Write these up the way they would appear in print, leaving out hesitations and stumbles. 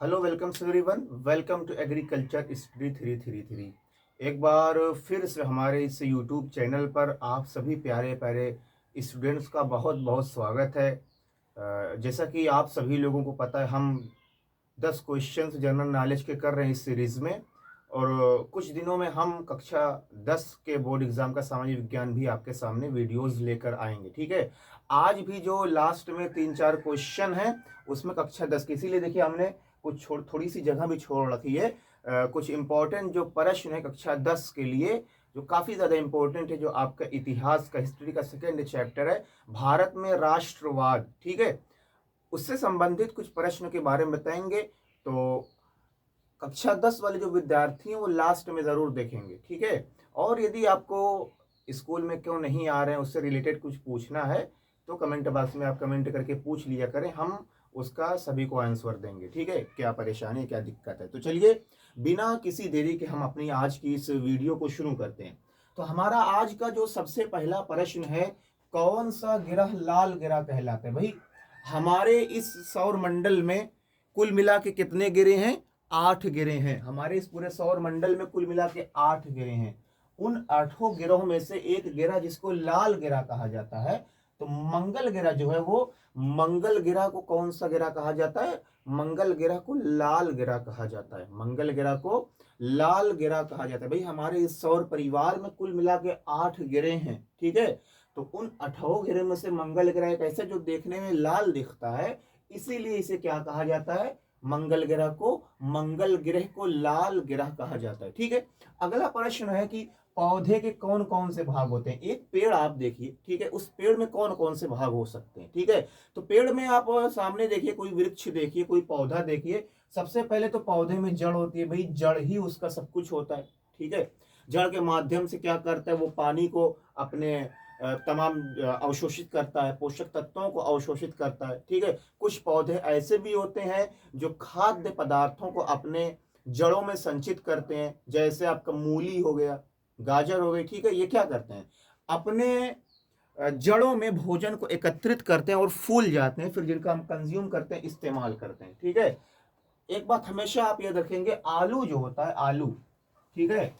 Hello welcome everyone, welcome to agriculture study 333। एक बार फिर से हमारे इस यूट्यूब चैनल पर आप सभी प्यारे प्यारे स्टूडेंट्स का बहुत बहुत स्वागत है। जैसा कि आप सभी लोगों को पता है, हम 10 क्वेश्चंस जनरल नॉलेज के कर रहे हैं इस सीरीज़ में। और कुछ दिनों में हम कक्षा 10 के बोर्ड एग्ज़ाम का सामाजिक विज्ञान भी आपके सामने वीडियोस लेकर आएंगे। ठीक है, आज भी जो लास्ट में 3-4 क्वेश्चन हैं उसमें कक्षा 10 की, इसीलिए देखिए हमने कुछ थोड़ी सी जगह भी छोड़ रखी है। कुछ इंपॉर्टेंट जो प्रश्न है कक्षा 10 के लिए, जो काफ़ी ज़्यादा इंपॉर्टेंट है, जो आपका इतिहास का, हिस्ट्री का सेकेंड चैप्टर है, भारत में राष्ट्रवाद। ठीक है, उससे संबंधित कुछ प्रश्न के बारे में बताएंगे। तो कक्षा 10 वाले जो विद्यार्थी हैं वो लास्ट में ज़रूर देखेंगे। ठीक है, और यदि आपको स्कूल में क्यों नहीं आ रहे हैं उससे रिलेटेड कुछ पूछना है तो कमेंट बॉक्स में आप कमेंट करके पूछ लिया करें, हम उसका सभी को आंसर देंगे। ठीक है, क्या परेशानी, क्या दिक्कत है। तो चलिए बिना किसी देरी के हम अपनी आज की इस वीडियो को शुरू करते हैं। तो हमारा आज का जो सबसे पहला प्रश्न है, कौन सा ग्रह लाल ग्रह कहलाता है। भाई, हमारे इस सौर मंडल में कुल मिला के कितने ग्रह हैं? 8 ग्रह हैं। हमारे इस पूरे सौर मंडल में कुल मिला के 8 ग्रह हैं। उन 8 ग्रहों में से एक ग्रह जिसको लाल ग्रह कहा जाता है, तो मंगल ग्रह जो है वो, मंगल ग्रह को कौन सा ग्रह कहा जाता है? मंगल ग्रह को लाल ग्रह कहा जाता है। मंगल ग्रह को लाल ग्रह कहा जाता है। भाई, हमारे इस सौर परिवार में कुल मिला के 8 ग्रह हैं। ठीक है, तो उन 8 ग्रह में से मंगल ग्रह एक ऐसा जो देखने में लाल दिखता है, इसीलिए इसे क्या कहा जाता है? मंगल ग्रह को, मंगल ग्रह को लाल ग्रह कहा जाता है। ठीक है, अगला प्रश्न है कि पौधे के कौन कौन से भाग होते हैं। एक पेड़ आप देखिए, ठीक है, उस पेड़ में कौन कौन से भाग हो सकते हैं। ठीक है, तो पेड़ में आप सामने देखिए, कोई वृक्ष देखिए, कोई पौधा देखिए। सबसे पहले तो पौधे में जड़ होती है। भाई, जड़ ही उसका सब कुछ होता है। ठीक है, जड़ के माध्यम से क्या करता है, वो पानी को अपने तमाम अवशोषित करता है, पोषक तत्वों को अवशोषित करता है। ठीक है, कुछ पौधे ऐसे भी होते हैं जो खाद्य पदार्थों को अपने जड़ों में संचित करते हैं, जैसे आपका मूली हो गया, गाजर हो गई। ठीक है, ये क्या करते हैं, अपने जड़ों में भोजन को एकत्रित करते हैं और फूल जाते हैं, फिर जिनका हम कंज्यूम करते हैं, इस्तेमाल करते हैं। ठीक है, एक बात हमेशा आप याद रखेंगे, आलू जो होता है, आलू, ठीक है,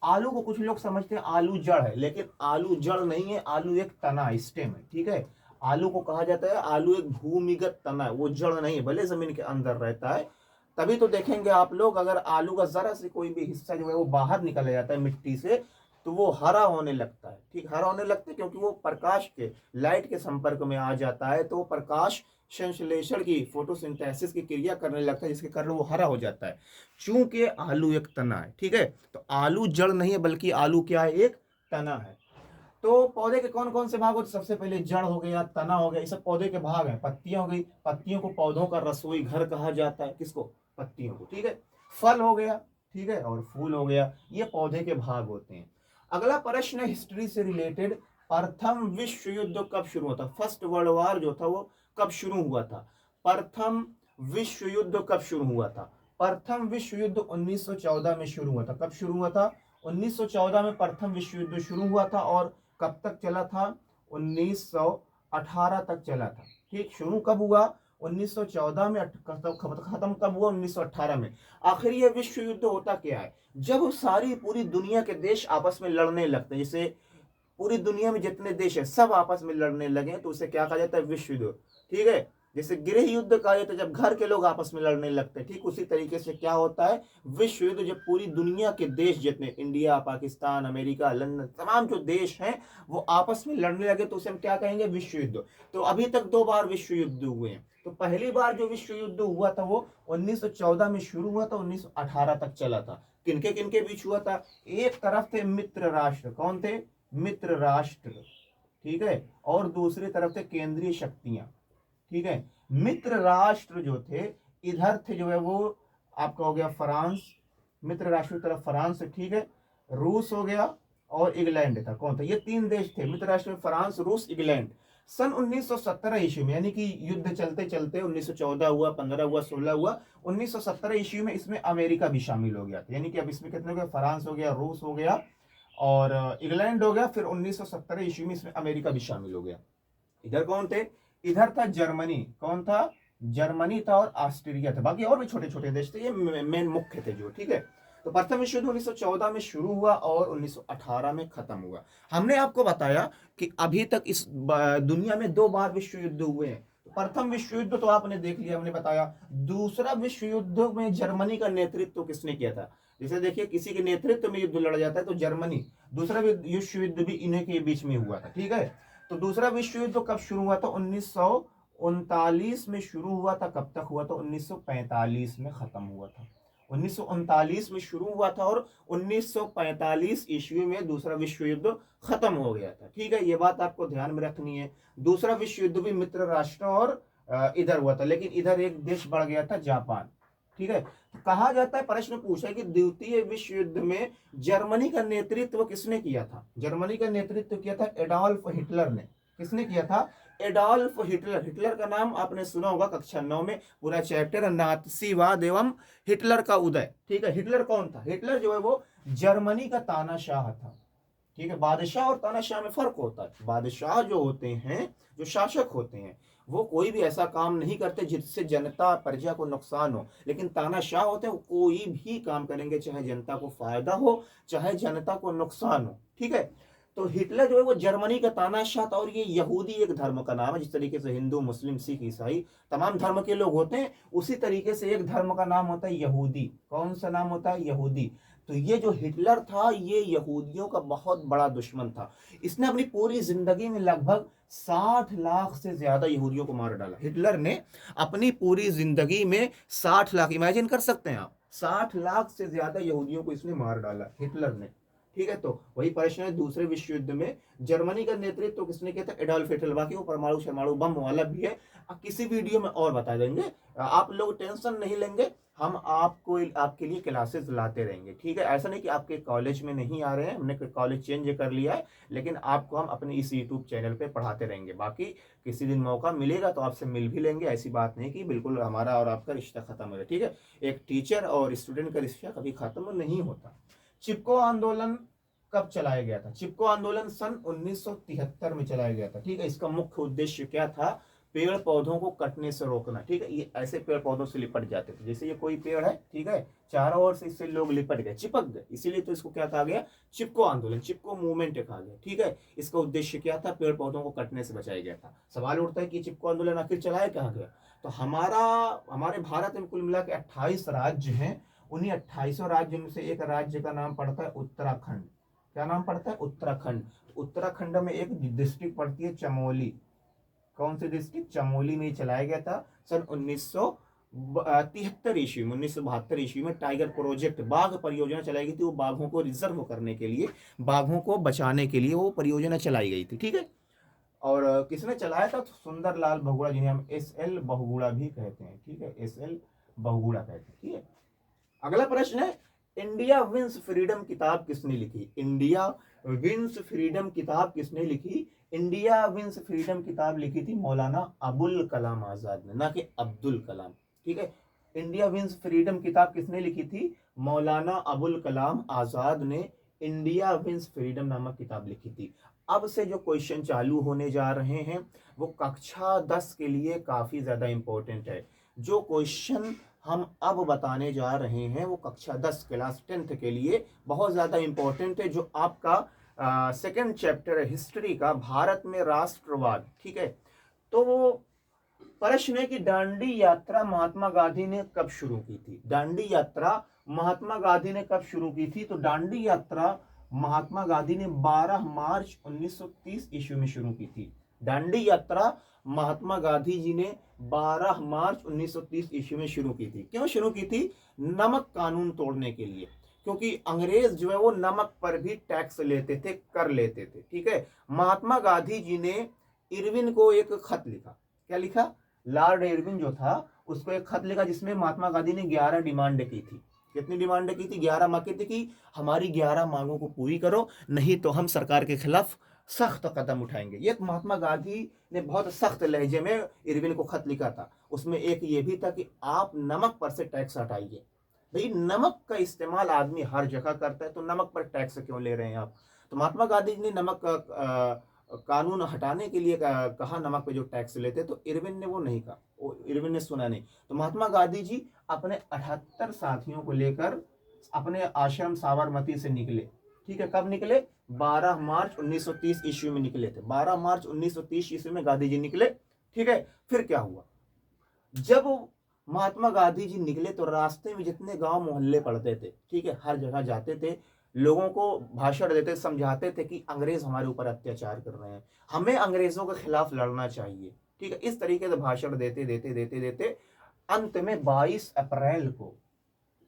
आलू को कुछ लोग समझते हैं आलू जड़ है, लेकिन आलू जड़ नहीं है, आलू एक तना, स्टेम है। ठीक है, आलू को कहा जाता है आलू एक भूमिगत तना है, वो जड़ नहीं है, भले जमीन के अंदर रहता है। तभी तो देखेंगे आप लोग, अगर आलू का जरा से कोई भी हिस्सा जो है वो बाहर निकल जाता है मिट्टी से, तो वो हरा होने लगता है। ठीक, हरा होने लगता है क्योंकि वो प्रकाश के, लाइट के संपर्क में आ जाता है, तो वो प्रकाश संश्लेषण की, फोटोसिंथेसिस की क्रिया करने लगता है, जिसके कारण वो हरा हो जाता है। चूंकि आलू एक तना है। ठीक है, तो आलू जड़ नहीं है, बल्कि आलू क्या है? एक तना है। तो पौधे के कौन कौन से भाग होते? सबसे पहले जड़ हो गया, तना हो गया, ये सब पौधे के भाग हैं। पत्तियां हो गई, पत्तियों को पौधों का रसोई घर कहा जाता है। किसको? पत्तियों को। ठीक है, फल हो गया, ठीक है, और फूल हो गया, ये पौधे के भाग होते हैं। अगला प्रश्न है हिस्ट्री से रिलेटेड, प्रथम विश्व युद्ध कब शुरू हुआ था? फर्स्ट वर्ल्ड वॉर जो था वो कब शुरू हुआ था? प्रथम विश्व युद्ध कब शुरू हुआ था? प्रथम विश्व युद्ध 1914 में शुरू हुआ था। कब शुरू हुआ था? 1914 में प्रथम विश्व युद्ध शुरू हुआ था, और कब तक चला था? 1918 तक चला था। ठीक, शुरू कब हुआ? 1914 में, खत्म कब हुआ? 1918 में। आखिर यह विश्व युद्ध होता क्या है? जब सारी पूरी दुनिया के देश आपस में लड़ने लगते हैं, जैसे पूरी दुनिया में जितने देश है सब आपस में लड़ने लगे, तो उसे क्या कहा जाता है? विश्व युद्ध। ठीक है, जैसे गृह युद्ध कहा जाता है जब घर के लोग आपस में लड़ने लगते हैं, ठीक उसी तरीके से क्या होता है? विश्व युद्ध, जब पूरी दुनिया के देश जितने, इंडिया, पाकिस्तान, अमेरिका, लंदन, तमाम जो देश हैं वो आपस में लड़ने लगे, तो उसे हम क्या कहेंगे? विश्व युद्ध। तो अभी तक 2 बार विश्व युद्ध हुए हैं। तो पहली बार जो विश्व युद्ध हुआ था वो 1914 में शुरू हुआ था, 1918 तक चला था। किनके किनके बीच हुआ था? एक तरफ थे मित्र राष्ट्र, कौन थे? मित्र राष्ट्र, ठीक है, और दूसरी तरफ थे केंद्रीय शक्तियां। ठीक है, मित्र राष्ट्र जो थे, इधर थे जो है वो आपका हो गया फ्रांस, मित्र राष्ट्र की तरफ फ्रांस, ठीक है, रूस हो गया, और इंग्लैंड था। कौन था? ये 3 देश थे मित्र राष्ट्र में, फ्रांस, रूस, इंग्लैंड। सन 1917 ईस्वी में, यानी कि युद्ध चलते चलते 1914 हुआ, 15 हुआ, 16 हुआ, 1917 ईस्वी में इसमें अमेरिका भी शामिल हो गया था। यानी कि अब इसमें कितने हो गए? फ्रांस हो गया, रूस हो गया, और इंग्लैंड हो गया। फिर 1917 ईस्वी में इसमें अमेरिका भी शामिल हो गया। इधर कौन थे? इधर था जर्मनी। कौन था? जर्मनी था और ऑस्ट्रिया था, बाकी और भी छोटे छोटे देश थे, ये मेन मुख्य थे जो, ठीक है। तो प्रथम विश्व युद्ध 1914 में शुरू हुआ और 1918 में खत्म हुआ। हमने आपको बताया कि अभी तक इस दुनिया में 2 बार विश्व युद्ध हुए हैं। तो प्रथम विश्व युद्ध तो आपने देख लिया, हमने बताया। दूसरा विश्व युद्ध में जर्मनी का नेतृत्व किसने किया था? जैसे देखिए, किसी के नेतृत्व में युद्ध लड़ा जाता है तो जर्मनी, दूसरा विश्व युद्ध भी इन्हीं के बीच में हुआ था, ठीक है। तो दूसरा विश्व युद्ध कब शुरू हुआ था? 1939 में शुरू हुआ था। कब तक हुआ था? 1945 में खत्म हुआ था। 1939 में शुरू हुआ था और 1945 ईस्वी में दूसरा विश्व युद्ध खत्म हो गया था, ठीक है। ये बात आपको ध्यान में रखनी है। दूसरा विश्व युद्ध भी मित्र राष्ट्रों और इधर हुआ था, लेकिन इधर एक देश बढ़ गया था, जापान, ठीक है। तो कहा जाता है, प्रश्न पूछा है कि द्वितीय विश्व युद्ध में जर्मनी का नेतृत्व किसने किया था? जर्मनी का नेतृत्व किया था एडोल्फ हिटलर ने। किसने किया था? Adolf Hitler. हिटलर का नाम आपने सुना होगा कक्षा 9 में, पूरा चैप्टर नाथसीवाद एवं हिटलर का उदय, ठीक है। हिटलर कौन था? हिटलर जो है वो जर्मनी का तानाशाह था, ठीक है। बादशाह और तानाशाह में फर्क होता है। बादशाह जो होते हैं, जो शासक होते हैं, वो कोई भी ऐसा काम नहीं करते जिससे जनता प्रजा को नुकसान हो, लेकिन तानाशाह होते हैं वो कोई भी काम करेंगे चाहे जनता को फायदा हो चाहे जनता को नुकसान हो, ठीक है। तो हिटलर जो है वो जर्मनी का तानाशाह था। और ये यहूदी एक धर्म का नाम है, जिस तरीके से हिंदू मुस्लिम सिख ईसाई तमाम धर्म के लोग होते हैं, उसी तरीके से एक धर्म का नाम होता है यहूदी। कौन सा नाम होता है? यहूदी। तो ये जो हिटलर था ये यहूदियों का बहुत बड़ा दुश्मन था। इसने अपनी पूरी जिंदगी में लगभग 60 लाख से ज्यादा यहूदियों को मार डाला। हिटलर ने अपनी पूरी जिंदगी में 60 लाख, इमेजिन कर सकते हैं आप, 60 लाख से ज्यादा यहूदियों को इसने मार डाला, हिटलर ने, ठीक है। तो वही प्रश्न है, दूसरे विश्व युद्ध में जर्मनी का नेतृत्व तो किसने किया था? Adolf Hitler. बाकी वो परमाणु बम वाला भी है, किसी वीडियो में और बता देंगे। आप लोग टेंशन नहीं लेंगे, हम आपको आपके लिए क्लासेस लाते रहेंगे, ठीक है। ऐसा नहीं कि आपके कॉलेज में नहीं आ रहे हैं, हमने कॉलेज चेंज कर लिया है, लेकिन आपको हम अपने इस यूट्यूब चैनल पे पढ़ाते रहेंगे। बाकी किसी दिन मौका मिलेगा तो आपसे मिल भी लेंगे, ऐसी बात नहीं कि बिल्कुल हमारा और आपका रिश्ता खत्म हो गया, ठीक है। एक टीचर और स्टूडेंट का रिश्ता कभी खत्म नहीं होता। चिपको आंदोलन कब चलाया गया था? चिपको आंदोलन सन 1973 में चलाया गया था, ठीक है। इसका मुख्य उद्देश्य क्या था? पेड़ पौधों को कटने से रोकना, ठीक है। ये ऐसे पेड़ पौधों से लिपट जाते थे, जैसे ये कोई पेड़ है, ठीक है, चारों ओर से इससे लोग लिपट गए, चिपक गए, इसीलिए तो इसको क्या कहा गया? चिपको आंदोलन, चिपको मूवमेंट कहा गया, ठीक है। इसका उद्देश्य क्या था? पेड़ पौधों को कटने से बचाया गया था। सवाल उठता है कि चिपको आंदोलन आखिर चलाया कहाँ गया? तो हमारे भारत में कुल मिला के 28 राज्य हैं। उन्हीं 28 राज्यों में से एक राज्य का नाम पड़ता है उत्तराखंड। क्या नाम पड़ता है? उत्तराखंड। उत्तराखंड में एक डिस्ट्रिक्ट पड़ती है चमोली। कौन सी डिस्ट्रिक्ट? चमोली में चलाया गया था सन 1973 ईस्वी में। 1972 ईस्वी में टाइगर प्रोजेक्ट, बाघ परियोजना चलाई गई थी। वो बाघों को रिजर्व करने के लिए, बाघों को बचाने के लिए वो परियोजना चलाई गई थी, ठीक है। और किसने चलाया था? सुंदरलाल बहुगुणा, जिन्हें हम SL बहुगुणा भी कहते हैं, ठीक है, SL बहुगुणा कहते हैं, ठीक है। अगला प्रश्न है, इंडिया विंस फ्रीडम किताब किसने लिखी? इंडिया विंस फ्रीडम किताब किसने लिखी? इंडिया विंस फ्रीडम किताब लिखी थी मौलाना अबुल कलाम आजाद ने, ना कि अब्दुल कलाम, ठीक है। इंडिया विंस फ्रीडम किताब किसने लिखी थी? मौलाना अबुल कलाम आजाद ने इंडिया विंस फ्रीडम नामक किताब लिखी थी। अब से जो क्वेश्चन चालू होने जा रहे हैं वो कक्षा 10 के लिए काफी ज्यादा इंपॉर्टेंट है। जो क्वेश्चन हम अब बताने जा रहे हैं वो कक्षा 10 क्लास 10th के लिए बहुत ज़्यादा इंपॉर्टेंट है। जो आपका सेकंड चैप्टर है हिस्ट्री का, भारत में राष्ट्रवाद, ठीक है। तो वो प्रश्न है कि दांडी यात्रा महात्मा गांधी ने कब शुरू की थी? दांडी यात्रा महात्मा गांधी ने कब शुरू की थी? तो दांडी यात्रा महात्मा गांधी ने 12 मार्च 1930 ईस्वी में शुरू की थी। दांडी यात्रा महात्मा गांधी जी ने 12 मार्च 1930 ईस्वी में शुरू की थी। क्यों शुरू की थी? नमक कानून तोड़ने के लिए, क्योंकि अंग्रेज जो है वो नमक पर भी टैक्स लेते थे, कर लेते थे, ठीक है। महात्मा गांधी जी ने इरविन को एक खत लिखा। क्या लिखा? लॉर्ड इरविन जो था उसको एक खत लिखा जिसमें महात्मा गांधी ने 11 डिमांड की थी। कितनी डिमांड की थी? 11 मांगे थी कि हमारी 11 मांगों को पूरी करो, नहीं तो हम सरकार के खिलाफ सख्त कदम उठाएंगे। ये महात्मा गांधी ने बहुत सख्त लहजे में इरविन को खत लिखा था। उसमें एक ये भी था कि आप नमक पर से टैक्स हटाइए। भाई नमक का इस्तेमाल आदमी हर जगह करता है, तो नमक पर टैक्स क्यों ले रहे हैं आप? तो महात्मा गांधी ने नमक कानून हटाने के लिए कहा नमक पे जो टैक्स लेते, तो इरविन ने वो नहीं कहा, वो इरविन ने सुना नहीं। तो महात्मा गांधी जी अपने 78 साथियों को लेकर अपने आश्रम साबरमती से निकले। ठीक है, कब निकले? 12 मार्च 1930 ईस्वी में निकले थे। 12 मार्च 1930 ईस्वी में गांधी जी निकले। ठीक है, फिर क्या हुआ? जब महात्मा गांधी जी निकले तो रास्ते में जितने गांव मोहल्ले पड़ते थे, ठीक है, हर जगह जाते थे, लोगों को भाषण देते, समझाते थे कि अंग्रेज हमारे ऊपर अत्याचार कर रहे हैं, हमें अंग्रेजों के खिलाफ लड़ना चाहिए। ठीक है, इस तरीके से भाषण देते देते देते देते अंत में 22 अप्रैल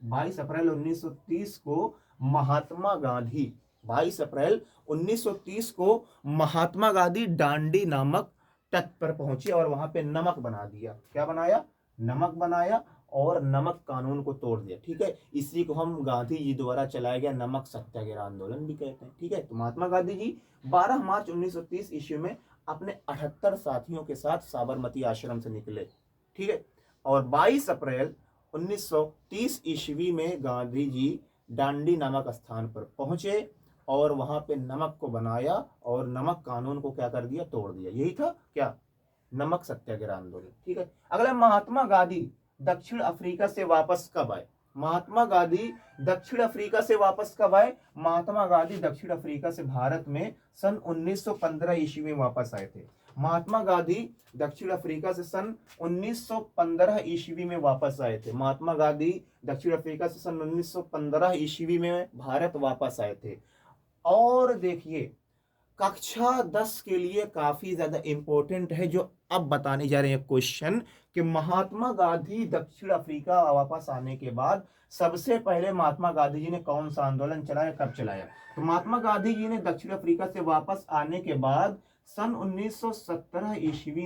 1930 को महात्मा गांधी 22 अप्रैल 1930 को महात्मा गांधी डांडी नामक तट पर पहुंचे और वहां पे नमक बना दिया। क्या बनाया? नमक बनाया और नमक कानून को तोड़ दिया। ठीक है, इसी को हम गांधी जी द्वारा चलाया गया नमक सत्याग्रह आंदोलन भी कहते हैं। ठीक है, तो महात्मा गांधी जी 12 मार्च 1930 ईस्वी में अपने 78 साथियों के साथ साबरमती आश्रम से निकले। ठीक है, और 22 अप्रैल 1930 ईस्वी में गांधी जी डांडी नामक स्थान पर पहुंचे और वहां पे नमक को बनाया और नमक कानून को क्या कर दिया? तोड़ दिया। यही था क्या? नमक सत्याग्रह आंदोलन। ठीक है, अगला महात्मा गांधी दक्षिण अफ्रीका से वापस कब आए? महात्मा गांधी दक्षिण अफ्रीका से वापस कब आए? महात्मा गांधी दक्षिण अफ्रीका से भारत में सन 1915 ईस्वी में वापस आए थे। महात्मा गांधी दक्षिण अफ्रीका से सन 1915 ईस्वी में वापस आए थे। महात्मा गांधी दक्षिण अफ्रीका से सन 1915 ईस्वी में भारत वापस आए थे। और देखिए, कक्षा 10 के लिए काफी ज्यादा इंपॉर्टेंट है जो अब बताने जा रहे हैं क्वेश्चन, कि महात्मा गांधी दक्षिण अफ्रीका वापस आने के बाद सबसे पहले महात्मा गांधी जी ने कौन सा आंदोलन चलाया, कब चलाया? तो महात्मा गांधी जी ने दक्षिण अफ्रीका से वापस आने के बाद सन 1917 ईस्वी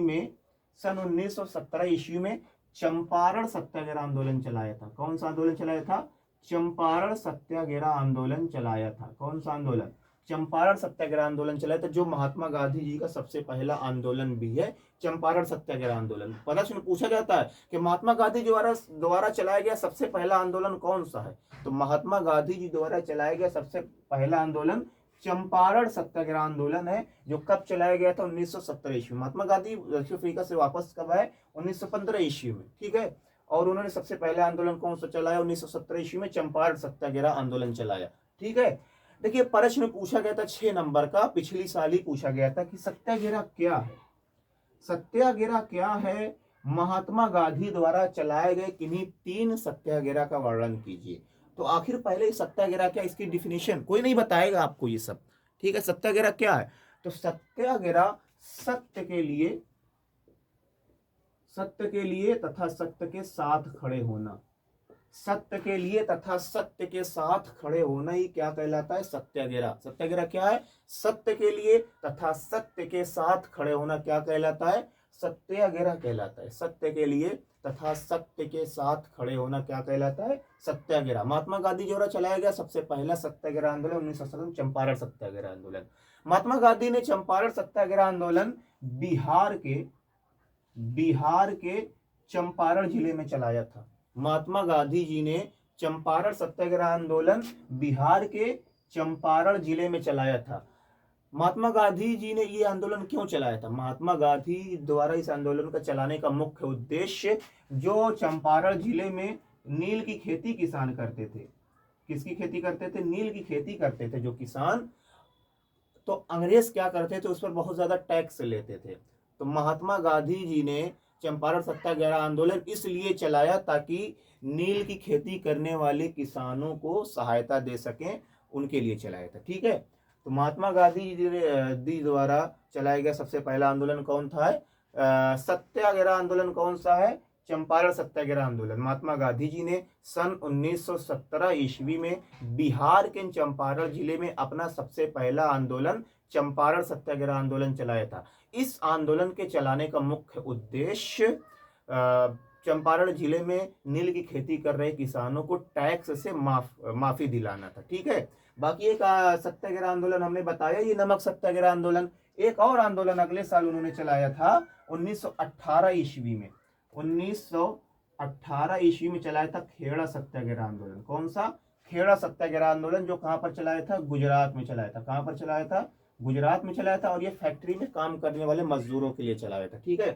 में चंपारण सत्याग्रह आंदोलन चलाया था। कौन सा आंदोलन चलाया था? चंपारण सत्याग्रह आंदोलन चलाया था। कौन सा आंदोलन? चंपारण सत्याग्रह आंदोलन चलाया था, जो महात्मा गांधी जी का सबसे पहला आंदोलन भी है, चंपारण सत्याग्रह आंदोलन। प्रश्न पूछा जाता है कि महात्मा गांधी द्वारा चलाया गया सबसे पहला आंदोलन कौन सा है? तो महात्मा गांधी जी द्वारा चलाया गया सबसे पहला आंदोलन चंपारण सत्याग्रह आंदोलन है, जो कब चलाया गया था? 1917 ईस्वी। महात्मा गांधी दक्षिण अफ्रीका से वापस कब आए? 1915 ईस्वी में। ठीक है, और उन्होंने सबसे पहला आंदोलन कौन सा चलाया? 1917 ईस्वी में चंपारण सत्याग्रह आंदोलन चलाया। ठीक है, देखिए प्रश्न पूछा गया था 6 नंबर का, पिछली साल ही पूछा गया था कि सत्याग्रह क्या है? सत्याग्रह क्या है? महात्मा गांधी द्वारा चलाए गए किन्हीं 3 सत्याग्रह का वर्णन कीजिए। तो आखिर पहले सत्याग्रह क्या, इसकी डिफिनेशन कोई नहीं बताएगा आपको ये सब। ठीक है, सत्याग्रह क्या है? तो सत्याग्रह सत्य के लिए तथा सत्य के साथ खड़े होना। सत्य के लिए तथा सत्य के साथ खड़े होना ही क्या कहलाता है? सत्याग्रह। सत्याग्रह क्या है? सत्य के लिए तथा सत्य के साथ खड़े होना क्या कहलाता है? सत्याग्रह कहलाता है। सत्य के लिए तथा सत्य के साथ खड़े होना क्या कहलाता है? सत्याग्रह। महात्मा गांधी द्वारा चलाया गया सबसे पहला सत्याग्रह आंदोलन 1917 चंपारण सत्याग्रह आंदोलन। महात्मा गांधी ने चंपारण सत्याग्रह आंदोलन बिहार के चंपारण जिले में चलाया था। महात्मा गांधी जी ने चंपारण सत्याग्रह आंदोलन बिहार के चंपारण जिले में चलाया था। महात्मा गांधी जी ने ये आंदोलन क्यों चलाया था? महात्मा गांधी द्वारा इस आंदोलन का चलाने का मुख्य उद्देश्य, जो चंपारण जिले में नील की खेती किसान करते थे। किसकी खेती करते थे? नील की खेती करते थे जो किसान। तो अंग्रेज क्या करते थे? उस पर बहुत ज्यादा टैक्स लेते थे। तो महात्मा गांधी जी ने चंपारण सत्याग्रह आंदोलन इसलिए चलाया ताकि नील की खेती करने वाले किसानों को सहायता दे सकें, उनके लिए चलाया था। ठीक है, तो महात्मा गांधी जी द्वारा चलाया गया सबसे पहला आंदोलन कौन था? सत्याग्रह आंदोलन कौन सा है? चंपारण सत्याग्रह आंदोलन। महात्मा गांधी जी ने सन 1917 ईस्वी में बिहार के चंपारण जिले में अपना सबसे पहला आंदोलन चंपारण सत्याग्रह आंदोलन चलाया था। इस आंदोलन के चलाने का मुख्य उद्देश्य चंपारण जिले में नील की खेती कर रहे किसानों को टैक्स से माफी दिलाना था। ठीक है, बाकी एक सत्याग्रह आंदोलन हमने बताया, ये नमक सत्याग्रह आंदोलन। एक और आंदोलन अगले साल उन्होंने चलाया था 1918 ईस्वी में। 1918 ईस्वी में चलाया था खेड़ा सत्याग्रह आंदोलन। कौन सा? खेड़ा सत्याग्रह आंदोलन, जो कहां पर चलाया था? गुजरात में चलाया था। कहां पर चलाया था? गुजरात में चलाया था और ये फैक्ट्री में काम करने वाले मजदूरों के लिए चलाया था। ठीक है,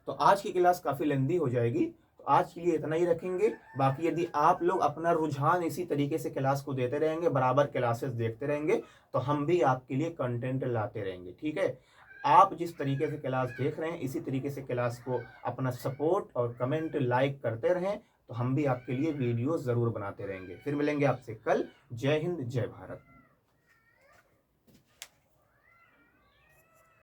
तो आज की क्लास काफ़ी लंबी हो जाएगी, तो आज के लिए इतना ही रखेंगे। बाकी यदि आप लोग अपना रुझान इसी तरीके से क्लास को देते रहेंगे, बराबर क्लासेस देखते रहेंगे, तो हम भी आपके लिए कंटेंट लाते रहेंगे। ठीक है, आप जिस तरीके से क्लास देख रहे हैं इसी तरीके से क्लास को अपना सपोर्ट और कमेंट लाइक करते रहें, तो हम भी आपके लिए वीडियो ज़रूर बनाते रहेंगे। फिर मिलेंगे आपसे कल। जय हिंद, जय भारत।